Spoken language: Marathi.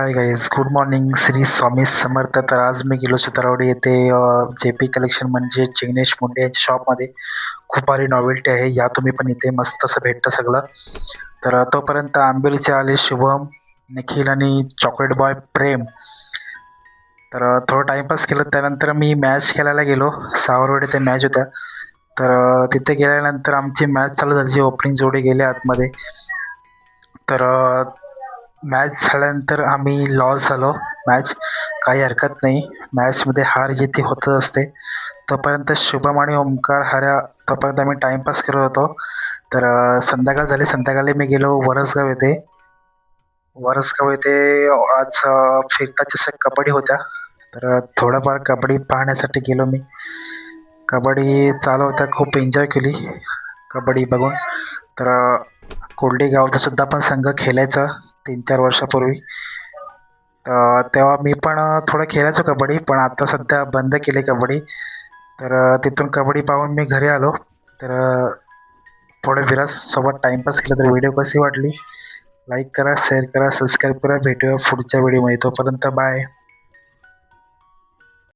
हाय guys, good morning. Shri Swami Samarth. तर आज मी गेलो सुतारवाडी येथे जे पी कलेक्शन म्हणजे जिग्नेश मुंडे यांच्या शॉपमध्ये. खूप भारी नॉवेल्टी आहे, या तुम्ही पण इथे मस्त असं भेटतं सगळं. तर तोपर्यंत आंबेलीचे आले शुभम, निखिल आणि चॉकलेट बॉय प्रेम. तर थोडं टाईमपास केलं. त्यानंतर मी मॅच खेळायला गेलो. सावरवाडी ते मॅच होत्या. तर तिथे गेल्यानंतर आमची मॅच चालू झाली. ओपनिंग जोडी गेले आतमध्ये. तर मॅच झाल्यानंतर आम्ही लॉस झालो. मॅच काही हरकत नाही. मॅचमध्ये हार जीत ही होतच असते. तोपर्यंत शुभम आणि ओमकार हाऱ्या, तोपर्यंत आम्ही टाईमपास करत होतो. तर संध्याकाळ झाली. संध्याकाळी मी गेलो वरसगाव येथे. वरसगाव येथे आज फिरता चषक कबड्डी होत्या. तर थोडाफार कबड्डी पाहण्यासाठी गेलो मी. कबड्डी चालू होत्या. खूप एन्जॉय केली कबड्डी बघून. तर कोल्डी गावचा सुद्धा पण संघ खेळायचा 3-4 वर्षापूर्वी. तेव्हा मी पण थोडं खेळायचो कबड्डी, पण आता सध्या बंद केली कबड्डी. तर तिथून कबड्डी पाहून मी घरी आलो. तर थोडं विराजसोबत टाईमपास केला. तर व्हिडिओ कशी वाटली लाईक करा, शेअर करा, सबस्क्राईब करा. भेटूया पुढच्या व्हिडिओमध्ये. तोपर्यंत बाय.